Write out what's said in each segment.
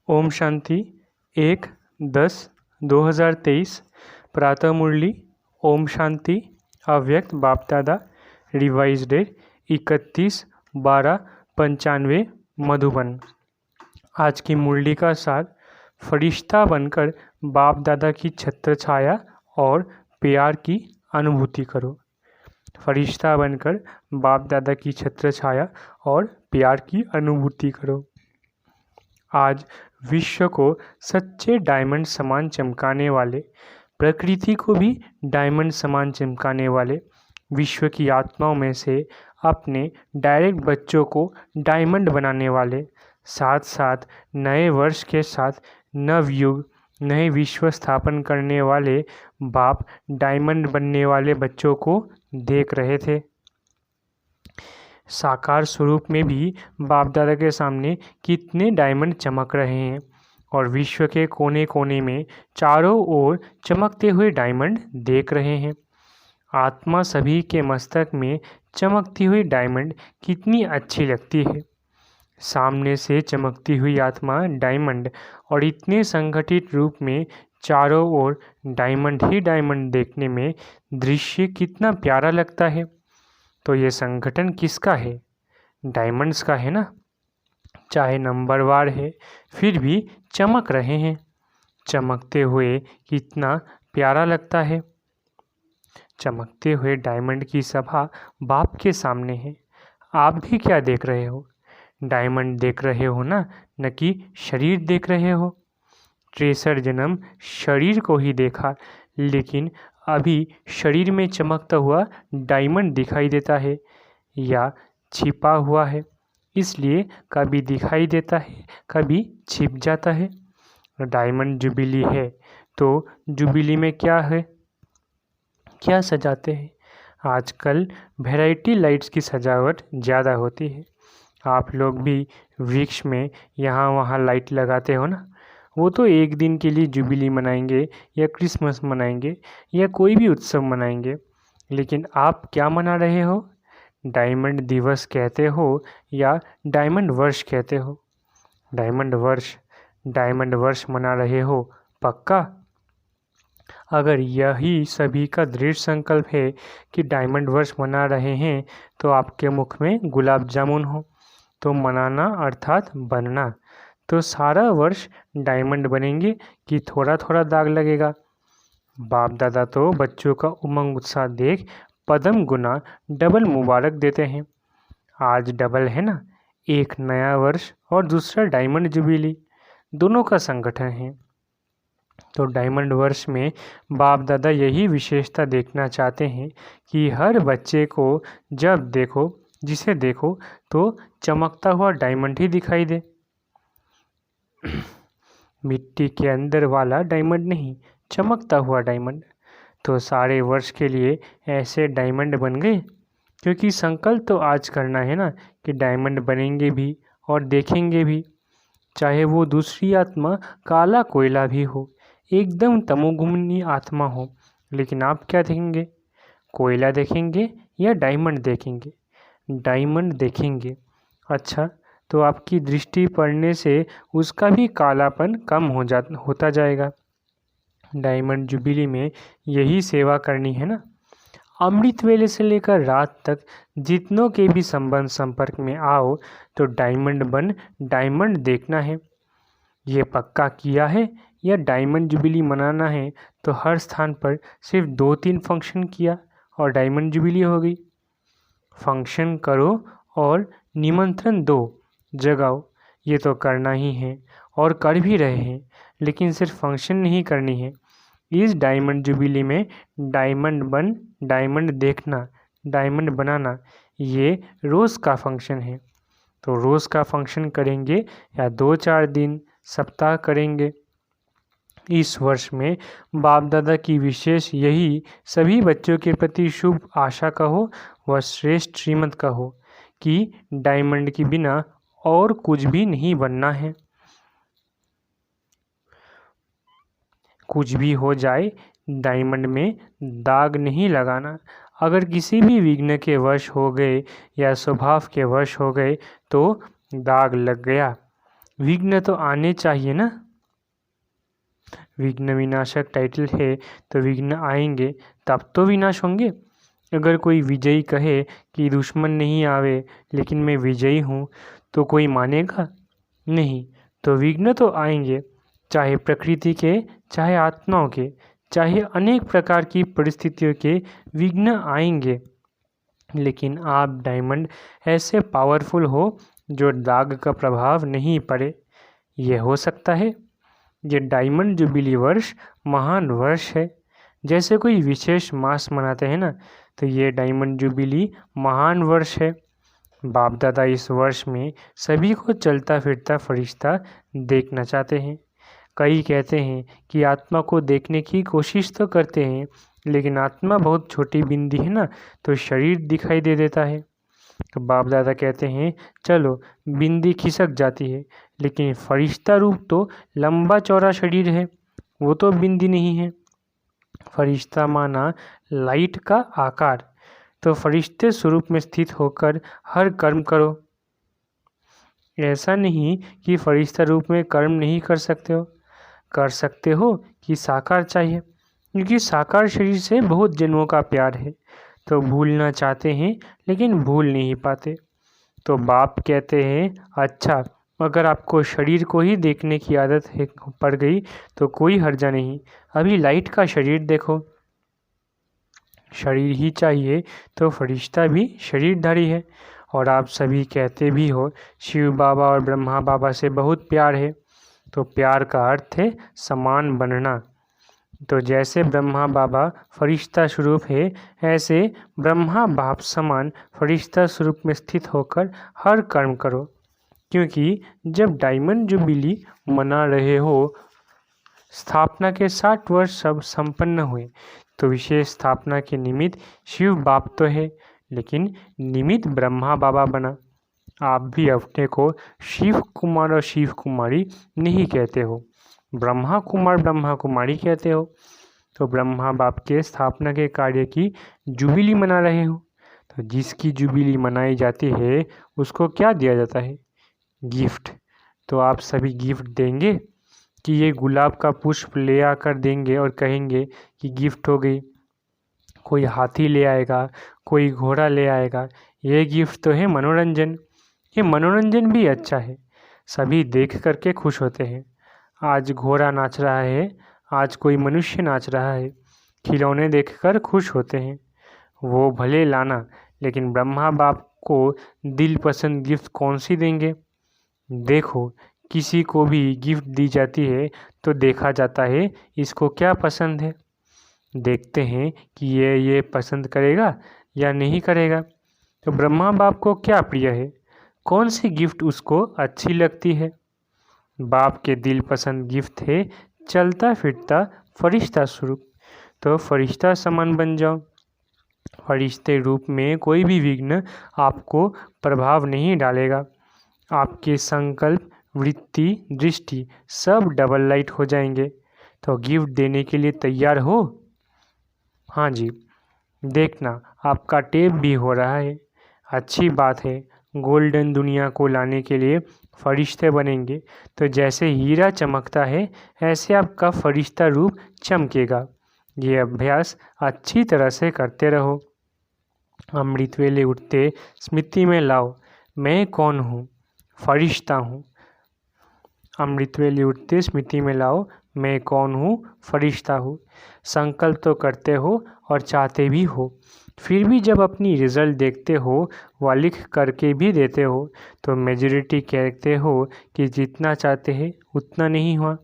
ओम शांति 1/10/2023 प्रातः मुरली। ओम शांति अव्यक्त बाप दादा रिवाइज डेट 31/12/95 मधुबन। आज की मुरली का सार फरिश्ता बनकर बाप दादा की छत्र छाया और प्यार की अनुभूति करो। फरिश्ता बनकर बाप दादा की छत्र छाया और प्यार की अनुभूति करो। आज विश्व को सच्चे डायमंड समान चमकाने वाले, प्रकृति को भी डायमंड समान चमकाने वाले विश्व की आत्माओं में से अपने डायरेक्ट बच्चों को डायमंड बनाने वाले, साथ साथ नए वर्ष के साथ नवयुग नए विश्व स्थापन करने वाले बाप डायमंड बनने वाले बच्चों को देख रहे थे। साकार स्वरूप में भी बाप दादा के सामने कितने डायमंड चमक रहे हैं और विश्व के कोने कोने में चारों ओर चमकते हुए डायमंड देख रहे हैं। आत्मा सभी के मस्तक में चमकती हुई डायमंड कितनी अच्छी लगती है। सामने से चमकती हुई आत्मा डायमंड और इतने संगठित रूप में चारों ओर डायमंड ही डायमंड देखने में दृश्य कितना प्यारा लगता है। तो ये संगठन किसका है? डायमंड्स का है ना। चाहे नंबरवार है फिर भी चमक रहे हैं। चमकते हुए कितना प्यारा लगता है। चमकते हुए डायमंड की सभा बाप के सामने है। आप भी क्या देख रहे हो? डायमंड देख रहे हो ना, न कि शरीर देख रहे हो। 63 जन्म शरीर को ही देखा, लेकिन अभी शरीर में चमकता हुआ डायमंड दिखाई देता है या छिपा हुआ है, इसलिए कभी दिखाई देता है कभी छिप जाता है। डायमंड जुबिली है तो जुबिली में क्या है, क्या सजाते हैं? आजकल वैरायटी लाइट्स की सजावट ज़्यादा होती है। आप लोग भी वृक्ष में यहाँ वहाँ लाइट लगाते हो ना। वो तो एक दिन के लिए जुबिली मनाएंगे या क्रिसमस मनाएंगे या कोई भी उत्सव मनाएंगे, लेकिन आप क्या मना रहे हो? डायमंड दिवस कहते हो या डायमंड वर्ष कहते हो? डायमंड वर्ष मना रहे हो पक्का? अगर यही सभी का दृढ़ संकल्प है कि डायमंड वर्ष मना रहे हैं तो आपके मुख में गुलाब जामुन हो तो मनाना अर्थात बनना। तो सारा वर्ष डायमंड बनेंगे कि थोड़ा थोड़ा दाग लगेगा? बाप दादा तो बच्चों का उमंग उत्साह देख पदम गुना डबल मुबारक देते हैं। आज डबल है ना, एक नया वर्ष और दूसरा डायमंड जुबिली, दोनों का संगठन है। तो डायमंड वर्ष में बाप दादा यही विशेषता देखना चाहते हैं कि हर बच्चे को जब देखो, जिसे देखो तो चमकता हुआ डायमंड ही दिखाई दे। मिट्टी के अंदर वाला डायमंड नहीं, चमकता हुआ डायमंड। तो सारे वर्ष के लिए ऐसे डायमंड बन गए, क्योंकि संकल्प तो आज करना है ना कि डायमंड बनेंगे भी और देखेंगे भी। चाहे वो दूसरी आत्मा काला कोयला भी हो, एकदम तमोगुनी आत्मा हो, लेकिन आप क्या देखेंगे? कोयला देखेंगे या डायमंड देखेंगे? डायमंड देखेंगे। अच्छा, तो आपकी दृष्टि पड़ने से उसका भी कालापन कम होता जाएगा। डायमंड जुबिली में यही सेवा करनी है ना। अमृत वेले से लेकर रात तक जितनों के भी संबंध संपर्क में आओ तो डायमंड बन डायमंड देखना है। ये पक्का किया है या डायमंड जुबिली मनाना है तो हर स्थान पर सिर्फ 2-3 फंक्शन किया और डायमंड जुबिली हो गई। फंक्शन करो और निमंत्रण दो, जगाओ, ये तो करना ही है और कर भी रहे हैं, लेकिन सिर्फ फंक्शन नहीं करनी है। इस डायमंड जुबिली में डायमंड बन डायमंड देखना, डायमंड बनाना, ये रोज़ का फंक्शन है। तो रोज़ का फंक्शन करेंगे या 2-4 दिन सप्ताह करेंगे। इस वर्ष में बाप दादा की विशेष यही सभी बच्चों के प्रति शुभ आशा का हो व श्रेष्ठ श्रीमत का हो कि डायमंड के बिना और कुछ भी नहीं बनना है। कुछ भी हो जाए, डायमंड में दाग नहीं लगाना। अगर किसी भी विघ्न के वश हो गए या स्वभाव के वश हो गए तो दाग लग गया। विघ्न तो आने चाहिए ना। विघ्न विनाशक टाइटल है तो विघ्न आएंगे तब तो विनाश होंगे। अगर कोई विजयी कहे कि दुश्मन नहीं आवे लेकिन मैं विजयी हूँ तो कोई मानेगा नहीं। तो विघ्न तो आएंगे, चाहे प्रकृति के, चाहे आत्माओं के, चाहे अनेक प्रकार की परिस्थितियों के विघ्न आएंगे। लेकिन आप डायमंड ऐसे पावरफुल हो जो दाग का प्रभाव नहीं पड़े। यह हो सकता है। ये डायमंड जुबिली वर्ष महान वर्ष है। जैसे कोई विशेष मास मनाते हैं ना, तो ये डायमंड जुबिली महान वर्ष है। बाप दादा इस वर्ष में सभी को चलता फिरता फरिश्ता देखना चाहते हैं। कई कहते हैं कि आत्मा को देखने की कोशिश तो करते हैं, लेकिन आत्मा बहुत छोटी बिंदी है ना, तो शरीर दिखाई दे देता है। तो बाप दादा कहते हैं चलो बिंदी खिसक जाती है, लेकिन फरिश्ता रूप तो लंबा चौड़ा शरीर है, वो तो बिंदी नहीं है। फरिश्ता माना लाइट का आकार। तो फरिश्ते स्वरूप में स्थित होकर हर कर्म करो। ऐसा नहीं कि फरिश्ता रूप में कर्म नहीं कर सकते हो, कर सकते हो कि साकार चाहिए, क्योंकि साकार शरीर से बहुत जन्मों का प्यार है। तो भूलना चाहते हैं लेकिन भूल नहीं पाते। तो बाप कहते हैं अच्छा, अगर आपको शरीर को ही देखने की आदत है पड़ गई तो कोई हर्जा नहीं, अभी लाइट का शरीर देखो। शरीर ही चाहिए तो फरिश्ता भी शरीरधारी है। और आप सभी कहते भी हो शिव बाबा और ब्रह्मा बाबा से बहुत प्यार है। तो प्यार का अर्थ है समान बनना। तो जैसे ब्रह्मा बाबा फरिश्ता स्वरूप है, ऐसे ब्रह्मा बाप समान फरिश्ता स्वरूप में स्थित होकर हर कर्म करो। क्योंकि जब डायमंड जुबिली मना रहे हो, स्थापना के 60 वर्ष सब संपन्न हुए, तो विशेष स्थापना के निमित्त शिव बाप तो है, लेकिन निमित्त ब्रह्मा बाबा बना। आप भी अपने को शिव कुमार और शिव कुमारी नहीं कहते हो, ब्रह्मा कुमार ब्रह्मा कुमारी कहते हो। तो ब्रह्मा बाप के स्थापना के कार्य की जुबिली मना रहे हो। तो जिसकी जुबिली मनाई जाती है उसको क्या दिया जाता है? गिफ्ट। तो आप सभी गिफ्ट देंगे कि ये गुलाब का पुष्प ले आकर देंगे और कहेंगे कि गिफ्ट हो गई? कोई हाथी ले आएगा, कोई घोड़ा ले आएगा। ये गिफ्ट तो है मनोरंजन। ये मनोरंजन भी अच्छा है, सभी देख करके खुश होते हैं। आज घोड़ा नाच रहा है, आज कोई मनुष्य नाच रहा है, खिलौने देखकर खुश होते हैं। वो भले लाना, लेकिन ब्रह्मा बाप को दिल पसंद गिफ्ट कौन सी देंगे? देखो, किसी को भी गिफ्ट दी जाती है तो देखा जाता है इसको क्या पसंद है। देखते हैं कि ये पसंद करेगा या नहीं करेगा। तो ब्रह्मा बाप को क्या प्रिय है, कौन सी गिफ्ट उसको अच्छी लगती है? बाप के दिल पसंद गिफ्ट है चलता फिरता फरिश्ता स्वरूप। तो फरिश्ता समान बन जाओ। फरिश्ते रूप में कोई भी विघ्न आपको प्रभाव नहीं डालेगा। आपके संकल्प, वृत्ति, दृष्टि सब डबल लाइट हो जाएंगे। तो गिफ्ट देने के लिए तैयार हो? हाँ जी, देखना आपका टेप भी हो रहा है। अच्छी बात है। गोल्डन दुनिया को लाने के लिए फरिश्ते बनेंगे। तो जैसे हीरा चमकता है, ऐसे आपका फरिश्ता रूप चमकेगा। ये अभ्यास अच्छी तरह से करते रहो। अमृत वेले उठते स्मृति में लाओ, मैं कौन हूँ? फरिश्ता हूँ। अमृत वेले उठते स्मृति में लाओ, मैं कौन हूँ? फरिश्ता हूँ। संकल्प तो करते हो और चाहते भी हो, फिर भी जब अपनी रिज़ल्ट देखते हो व लिख करके भी देते हो, तो मेजॉरिटी कहते हो कि जितना चाहते हैं उतना नहीं हुआ,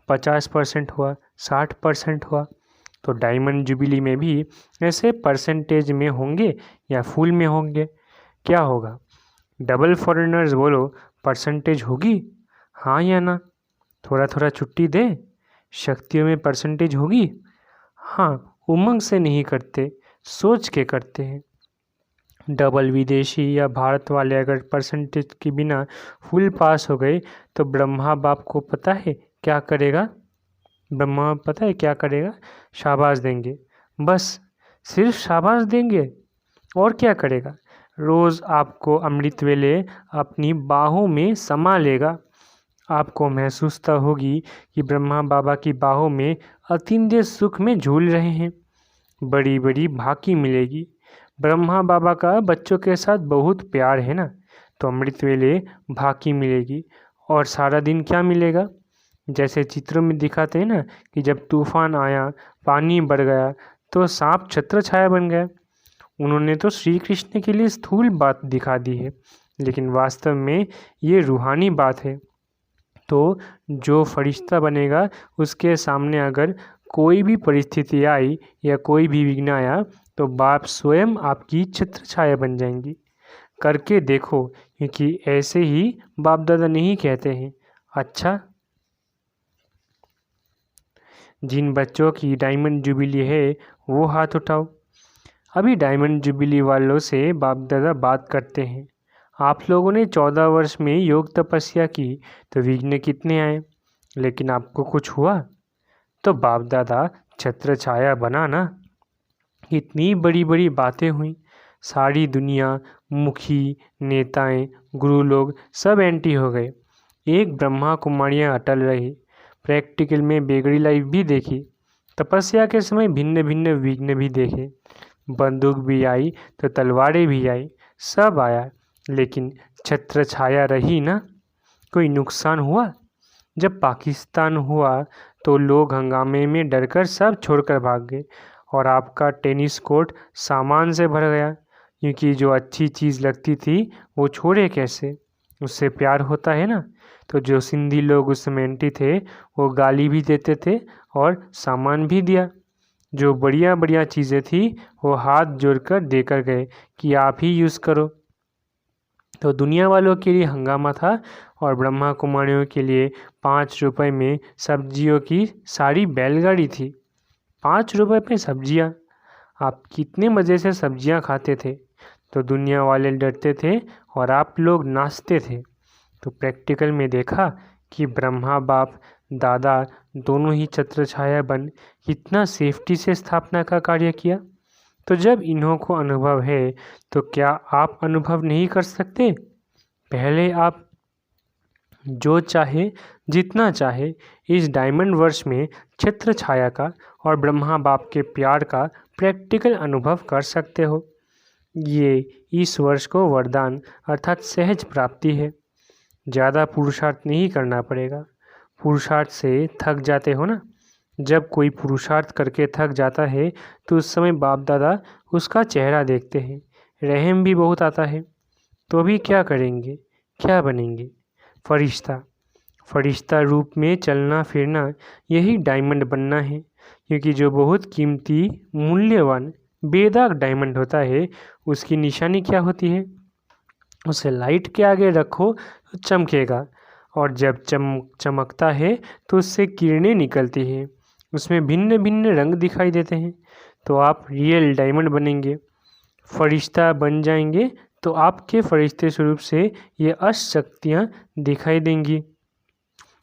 50% हुआ, 60% हुआ। तो डायमंड जुबिली में भी ऐसे परसेंटेज में होंगे या फुल में होंगे? क्या होगा? डबल फॉरेनर्स बोलो, परसेंटेज होगी हाँ या ना? थोड़ा थोड़ा छुट्टी दे, शक्तियों में परसेंटेज होगी? हाँ, उमंग से नहीं करते, सोच के करते हैं। डबल विदेशी या भारत वाले अगर परसेंटेज के बिना फुल पास हो गए तो ब्रह्मा बाप को पता है क्या करेगा? ब्रह्मा पता है क्या करेगा? शाबाश देंगे, बस सिर्फ शाबाश देंगे। और क्या करेगा? रोज़ आपको अमृत वेले अपनी बाहों में समा लेगा। आपको महसूसता होगी कि ब्रह्मा बाबा की बाहों में अतीन्द्रिय सुख में झूल रहे हैं। बड़ी बड़ी भाकी मिलेगी। ब्रह्मा बाबा का बच्चों के साथ बहुत प्यार है ना, तो अमृत वेले भाकी मिलेगी। और सारा दिन क्या मिलेगा? जैसे चित्रों में दिखाते हैं ना कि जब तूफान आया, पानी बढ़ गया, तो सांप छत्र छाया बन गया। उन्होंने तो श्री कृष्ण के लिए स्थूल बात दिखा दी है, लेकिन वास्तव में ये रूहानी बात है। तो जो फरिश्ता बनेगा, उसके सामने अगर कोई भी परिस्थिति आई या कोई भी विघ्न आया, तो बाप स्वयं आपकी छत्र छाया बन जाएंगी। करके देखो, क्योंकि ऐसे ही बाप दादा नहीं कहते हैं। अच्छा, जिन बच्चों की डायमंड जुबिली है वो हाथ उठाओ। अभी डायमंड जुबिली वालों से बाप दादा बात करते हैं। आप लोगों ने 14 वर्ष में योग तपस्या की, तो विघ्न कितने आए, लेकिन आपको कुछ हुआ? तो बाप दादा छत्र छाया बना ना। इतनी बड़ी बड़ी बातें हुई, सारी दुनिया, मुखी, नेताएं, गुरु लोग सब एंटी हो गए। एक ब्रह्मा कुमारियाँ अटल रही। प्रैक्टिकल में बेगड़ी लाइफ भी देखी। तपस्या के समय भिन्न भिन्न विघ्न भी देखे। बंदूक भी आई तो तलवारें भी आई, सब आया, लेकिन छत्र छाया रही ना। कोई नुकसान हुआ? जब पाकिस्तान हुआ तो लोग हंगामे में डरकर सब छोड़कर भाग गए, और आपका टेनिस कोर्ट सामान से भर गया, क्योंकि जो अच्छी चीज़ लगती थी वो छोड़े कैसे? उससे प्यार होता है ना। तो जो सिंधी लोग उस समय एंटी थे, वो गाली भी देते थे और सामान भी दिया। जो बढ़िया बढ़िया चीज़ें थी वो हाथ जोड़कर देकर गए कि आप ही यूज़ करो। तो दुनिया वालों के लिए हंगामा था, और ब्रह्मा कुमारियों के लिए 5 रुपए में सब्जियों की सारी बैलगाड़ी थी। 5 रुपए में सब्जियाँ, आप कितने मज़े से सब्जियाँ खाते थे। तो दुनिया वाले डरते थे और आप लोग नाचते थे। तो प्रैक्टिकल में देखा कि ब्रह्मा बाप दादा दोनों ही छत्र छाया बन कितना सेफ्टी से स्थापना का कार्य किया। तो जब इन्हों को अनुभव है, तो क्या आप अनुभव नहीं कर सकते? पहले आप जो चाहे, जितना चाहे, इस डायमंड वर्ष में छत्र छाया का और ब्रह्मा बाप के प्यार का प्रैक्टिकल अनुभव कर सकते हो। ये इस वर्ष को वरदान अर्थात सहज प्राप्ति है। ज़्यादा पुरुषार्थ नहीं करना पड़ेगा। पुरुषार्थ से थक जाते हो ना। जब कोई पुरुषार्थ करके थक जाता है, तो उस समय बाप दादा उसका चेहरा देखते हैं, रहम भी बहुत आता है। तो अभी क्या करेंगे, क्या बनेंगे? फरिश्ता। फरिश्ता रूप में चलना फिरना, यही डायमंड बनना है। क्योंकि जो बहुत कीमती, मूल्यवान, बेदाग डायमंड होता है, उसकी निशानी क्या होती है? उसे लाइट के आगे रखो तो चमकेगा, और जब चमकता है तो उससे किरणें निकलती हैं, उसमें भिन्न भिन्न रंग दिखाई देते हैं। तो आप रियल डायमंड बनेंगे, फरिश्ता बन जाएंगे, तो आपके फरिश्ते स्वरूप से ये अष्टशक्तियाँ दिखाई देंगी।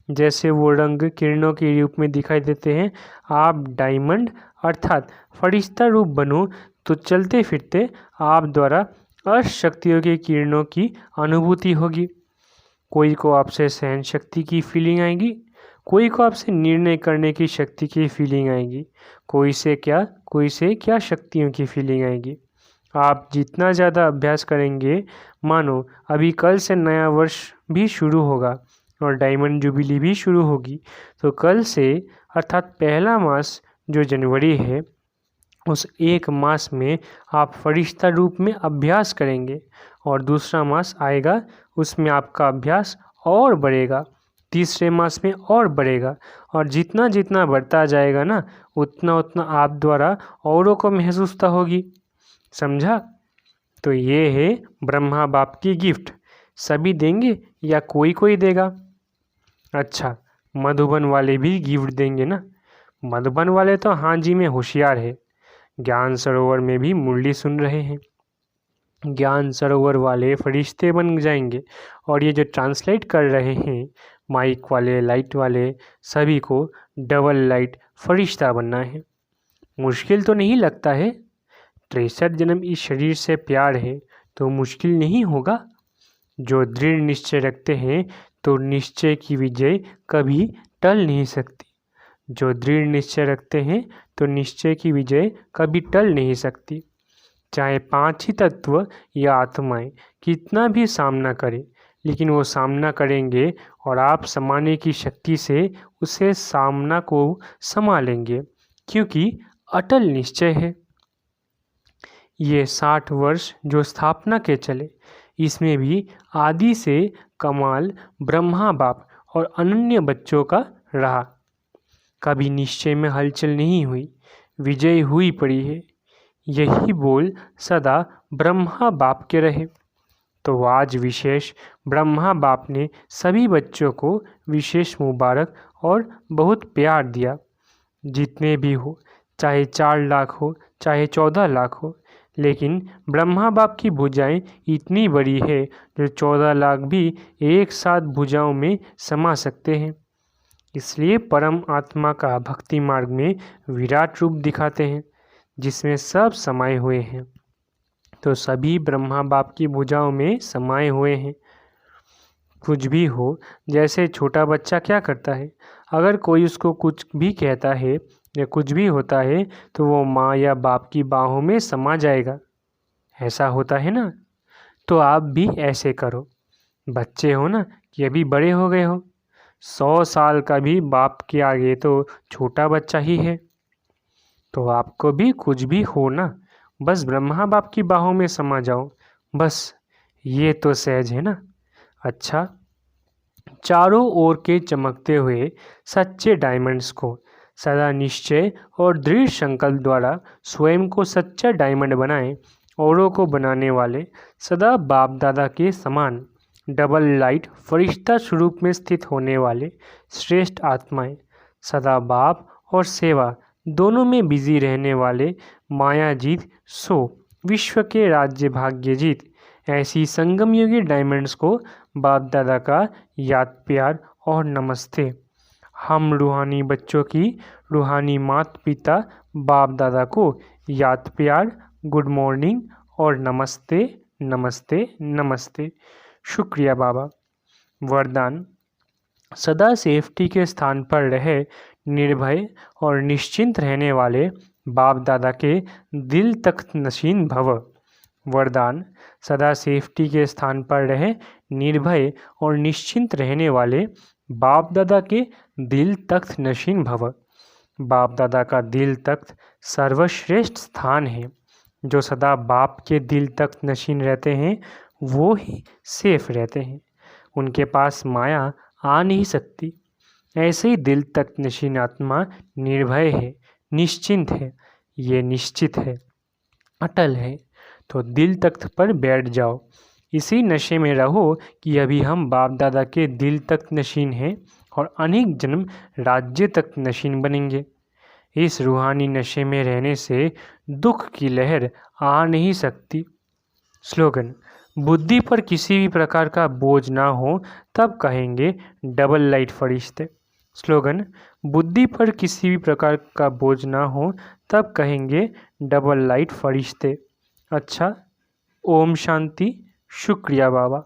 जैसे वो रंग किरणों के रूप में दिखाई देते हैं, आप डायमंड अर्थात फरिश्ता रूप बनो, तो चलते फिरते आप द्वारा अष्टशक्तियों के किरणों की अनुभूति होगी। कोई को आपसे सहन शक्ति की फीलिंग आएगी, कोई को आपसे निर्णय करने की शक्ति की फीलिंग आएगी, कोई से क्या शक्तियों की फीलिंग आएगी। आप जितना ज़्यादा अभ्यास करेंगे, मानो अभी कल से नया वर्ष भी शुरू होगा और डायमंड जुबिली भी शुरू होगी, तो कल से अर्थात पहला मास जो जनवरी है, उस एक मास में आप फरिश्ता रूप में अभ्यास करेंगे, और दूसरा मास आएगा, उसमें आपका अभ्यास और बढ़ेगा, तीसरे मास में और बढ़ेगा, और जितना जितना बढ़ता जाएगा ना, उतना उतना आप द्वारा औरों को महसूसता होगी। समझा? तो ये है ब्रह्मा बाप की गिफ्ट। सभी देंगे या कोई कोई देगा? अच्छा, मधुबन वाले भी गिफ्ट देंगे ना। मधुबन वाले तो हाँ जी में होशियार है, ज्ञान सरोवर में भी मुरली सुन रहे हैं। ज्ञान सरोवर वाले फरिश्ते बन जाएंगे, और ये जो ट्रांसलेट कर रहे हैं, माइक वाले, लाइट वाले, सभी को डबल लाइट फरिश्ता बनना है। मुश्किल तो नहीं लगता है? 63 जन्म इस शरीर से प्यार है, तो मुश्किल नहीं होगा। जो दृढ़ निश्चय रखते हैं, तो निश्चय की विजय कभी टल नहीं सकती। जो दृढ़ निश्चय रखते हैं तो निश्चय की विजय कभी टल नहीं सकती। चाहे 5 ही तत्व या आत्माएं कितना भी सामना करें, लेकिन वो सामना करेंगे और आप समाने की शक्ति से उसे सामना को संभालेंगे, क्योंकि अटल निश्चय है। ये 60 वर्ष जो स्थापना के चले, इसमें भी आदि से कमाल ब्रह्मा बाप और अनन्य बच्चों का रहा। कभी निश्चय में हलचल नहीं हुई, विजय हुई पड़ी है। यही बोल सदा ब्रह्मा बाप के रहे। तो आज विशेष ब्रह्मा बाप ने सभी बच्चों को विशेष मुबारक और बहुत प्यार दिया। जितने भी हो, चाहे 4 लाख हो चाहे 14 लाख हो, लेकिन ब्रह्मा बाप की भुजाएं इतनी बड़ी है जो 14 लाख भी एक साथ भुजाओं में समा सकते हैं। इसलिए परम आत्मा का भक्ति मार्ग में विराट रूप दिखाते हैं, जिसमें सब समाये हुए हैं। तो सभी ब्रह्मा बाप की भुजाओं में समाये हुए हैं। कुछ भी हो, जैसे छोटा बच्चा क्या करता है, अगर कोई उसको कुछ भी कहता है या कुछ भी होता है तो वो माँ या बाप की बाहों में समा जाएगा। ऐसा होता है ना। तो आप भी ऐसे करो। बच्चे हो ना कि अभी बड़े हो गए हो, 100 साल का भी बाप के आगे तो छोटा बच्चा ही है। तो आपको भी कुछ भी हो ना, बस ब्रह्मा बाप की बाहों में समा जाओ, बस। ये तो सहज है ना। अच्छा, चारों ओर के चमकते हुए सच्चे डायमंड्स को सदा निश्चय और दृढ़ संकल्प द्वारा स्वयं को सच्चा डायमंड बनाएं। औरों को बनाने वाले सदा बाप दादा के समान डबल लाइट फरिश्ता स्वरूप में स्थित होने वाले श्रेष्ठ आत्माएं, सदा बाप और सेवा दोनों में बिजी रहने वाले माया जीत सो विश्व के राज्य भाग्य जीत, ऐसी संगम युगी डायमंड्स को बाप दादा का याद प्यार और नमस्ते। हम रूहानी बच्चों की रूहानी माता पिता बाप दादा को याद प्यार, गुड मॉर्निंग और नमस्ते नमस्ते नमस्ते। शुक्रिया बाबा। वरदान: सदा सेफ्टी के स्थान पर रहे, निर्भय और निश्चिंत रहने वाले बाप दादा के दिल तख्त नशीन भव। वरदान: सदा सेफ्टी के स्थान पर रहे, निर्भय और निश्चिंत रहने वाले बाप दादा के दिल तख्त नशीन भव। बाप दादा का दिल तख्त सर्वश्रेष्ठ स्थान है। जो सदा बाप के दिल तख्त नशीन रहते हैं वो ही सेफ रहते हैं। उनके पास माया आ नहीं सकती। ऐसे ही दिल तख्त नशीन आत्मा निर्भय है, निश्चिंत है, ये निश्चित है, अटल है। तो दिल तख्त पर बैठ जाओ, इसी नशे में रहो कि अभी हम बाप दादा के दिल तख्त नशीन हैं और अनेक जन्म राज्य तख्त नशीन बनेंगे। इस रूहानी नशे में रहने से दुख की लहर आ नहीं सकती। स्लोगन: बुद्धि पर किसी भी प्रकार का बोझ ना हो तब कहेंगे डबल लाइट फरिश्ते। स्लोगन: बुद्धि पर किसी भी प्रकार का बोझ ना हो तब कहेंगे डबल लाइट फरिश्ते। अच्छा, ओम शांति। शुक्रिया बाबा।